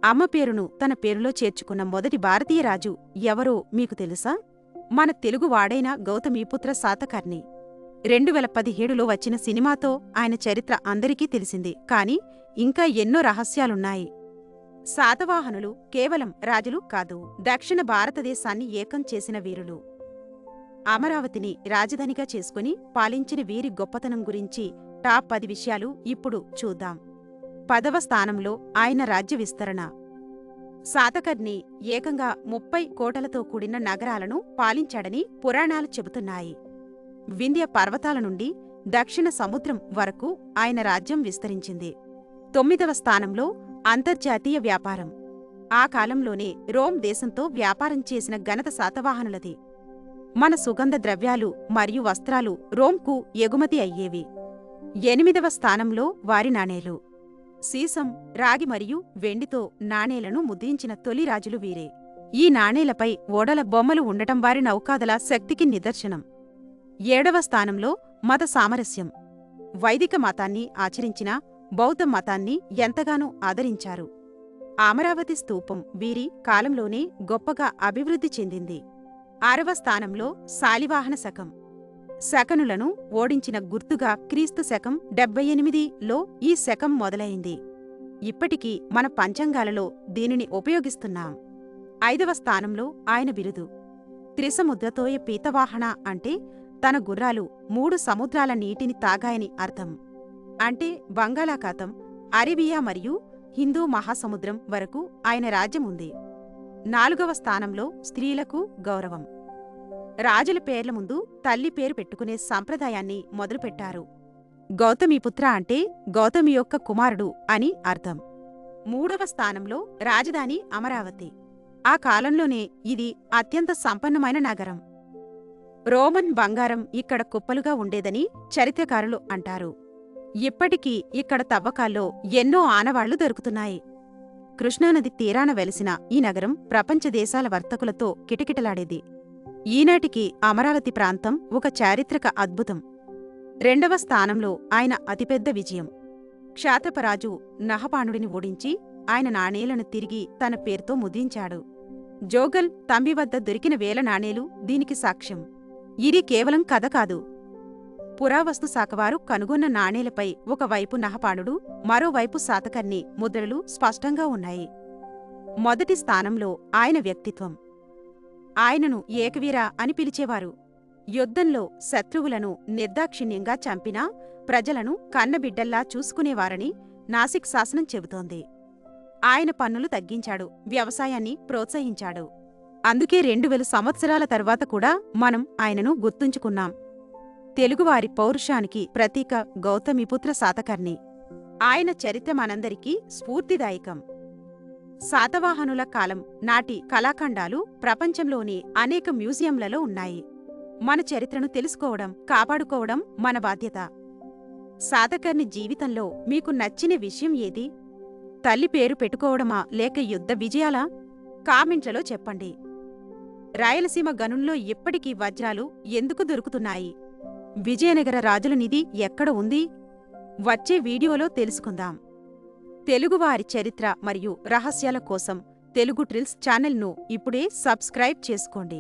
అమ్మ పేరును తన పేరులో చేర్చుకున్న మొదటి భారతీయ రాజు ఎవరో మీకు తెలుసా? మన తెలుగువాడైన గౌతమీపుత్ర శాతకర్ణి. 2017లో వచ్చిన సినిమాతో ఆయన చరిత్ర అందరికీ తెలిసింది. కాని ఇంకా ఎన్నో రహస్యాలున్నాయి. శాతవాహనులు కేవలం రాజులు కాదు, దక్షిణ భారతదేశాన్ని ఏకం చేసిన వీరులు. అమరావతిని రాజధానిగా చేసుకుని పాలించిన వీరి గొప్పతనం గురించి టాప్ 10 విషయాలు ఇప్పుడు చూద్దాం. 10వ స్థానంలో ఆయన రాజ్య విస్తరణ. శాతకర్ణి ఏకంగా 30 కోటలతో కూడిన నగరాలను పాలించాడని పురాణాలు చెబుతున్నాయి. వింధ్య పర్వతాల నుండి దక్షిణ సముద్రం వరకు ఆయన రాజ్యం విస్తరించింది. 9వ స్థానంలో అంతర్జాతీయ వ్యాపారం. ఆ కాలంలోనే రోమ్ దేశంతో వ్యాపారం చేసిన ఘనత శాతవాహనులది. మన సుగంధ ద్రవ్యాలు మరియు వస్త్రాలు రోమ్కు ఎగుమతి అయ్యేవి. 8వ స్థానంలో వారి నాణేలు. సీసం, రాగి మరియు వెండితో నాణేలను ముద్రించిన తొలి రాజులు వీరే. ఈ నాణేలపై ఓడల బొమ్మలు ఉండటం వారి నౌకాదళ శక్తికి నిదర్శనం. 7వ స్థానంలో మత సామరస్యం. వైదిక మతాన్ని ఆచరించిన బౌద్ధ మతాన్ని ఎంతగానో ఆదరించారు. అమరావతి స్తూపం వీరి కాలంలోనే గొప్పగా అభివృద్ధి చెందింది. 6వ స్థానంలో శాలివాహన శకం. శకనులను ఓడించిన గుర్తుగా క్రీస్తు శకం 78లో ఈ శకం మొదలైంది. ఇప్పటికీ మన పంచాంగాలలో దీనిని ఉపయోగిస్తున్నాం. 5వ స్థానంలో ఆయన బిరుదు. త్రిసముద్రతోయ పీతవాహన అంటే తన గుర్రాలు 3 సముద్రాల నీటిని తాగాయని అర్థం. అంటే బంగాళాఖాతం, అరేబియా మరియు హిందూ మహాసముద్రం వరకు ఆయన రాజ్యం ఉంది. 4వ స్థానంలో స్త్రీలకు గౌరవం. రాజుల పేర్ల ముందు తల్లి పేరు పెట్టుకునే సంప్రదాయాన్ని మొదలుపెట్టారు. గౌతమీపుత్ర అంటే గౌతమి యొక్క కుమారుడు అని అర్థం. 3వ స్థానంలో రాజధాని అమరావతి. ఆ కాలంలోనే ఇది అత్యంత సంపన్నమైన నగరం. రోమన్ బంగారం ఇక్కడ కుప్పలుగా ఉండేదని చరిత్రకారులు అంటారు. ఇప్పటికీ ఇక్కడ తవ్వకాల్లో ఎన్నో ఆనవాళ్లు దొరుకుతున్నాయి. కృష్ణానది తీరాన వెలిసిన ఈ నగరం ప్రపంచ దేశాల వర్తకులతో కిటకిటలాడేది. ఈనాటికి అమరావతి ప్రాంతం ఒక చారిత్రక అద్భుతం. 2వ స్థానంలో ఆయన అతిపెద్ద విజయం. క్షాత్రపరాజు నహపాణుడిని ఓడించి ఆయన నాణేలను తిరిగి తన పేరుతో ముద్రించాడు. జోగల్ తంబి వద్ద దొరికిన వేల నాణేలు దీనికి సాక్ష్యం. ఇది కేవలం కథ కాదు. పురావస్తు శాఖవారు కనుగొన్న నాణేలపై ఒకవైపు నహపాణుడు, మరోవైపు శాతకర్ణి ముద్రలు స్పష్టంగా ఉన్నాయి. మొదటి స్థానంలో ఆయన వ్యక్తిత్వం. ఆయనను ఏకవీర అని పిలిచేవారు. యుద్ధంలో శత్రువులను నిర్దాక్షిణ్యంగా చంపినా ప్రజలను కన్నబిడ్డల్లా చూసుకునేవారని నాసిక్ శాసనం చెబుతోంది. ఆయన పన్నులు తగ్గించాడు, వ్యవసాయాన్ని ప్రోత్సహించాడు. అందుకే 2000 సంవత్సరాల తర్వాత కూడా మనం ఆయనను గుర్తుంచుకున్నాం. తెలుగువారి పౌరుషానికి ప్రతీక గౌతమీపుత్ర శాతకర్ణి. ఆయన చరిత్ర మనందరికీ స్ఫూర్తిదాయకం. శాతవాహనుల కాలం నాటి కళాఖండాలు ప్రపంచంలోని అనేక మ్యూజియంలలో ఉన్నాయి. మన చరిత్రను తెలుసుకోవడం, కాపాడుకోవడం మన బాధ్యత. శాతకర్ణి జీవితంలో మీకు నచ్చిన విషయం ఏది? తల్లి పేరు పెట్టుకోవడమా లేక యుద్ధ విజయాలా? కామెంట్లలో చెప్పండి. రాయలసీమ గనుల్లో ఇప్పటికీ వజ్రాలు ఎందుకు దొరుకుతున్నాయి? విజయనగర రాజుల నిధి ఎక్కడ ఉంది? వచ్చే వీడియోలో తెలుసుకుందాం. తెలుగువారి చరిత్ర మరియు రహస్యాల కోసం తెలుగు ట్రిల్స్ ఛానల్ను ఇప్పుడే సబ్స్క్రైబ్ చేసుకోండి.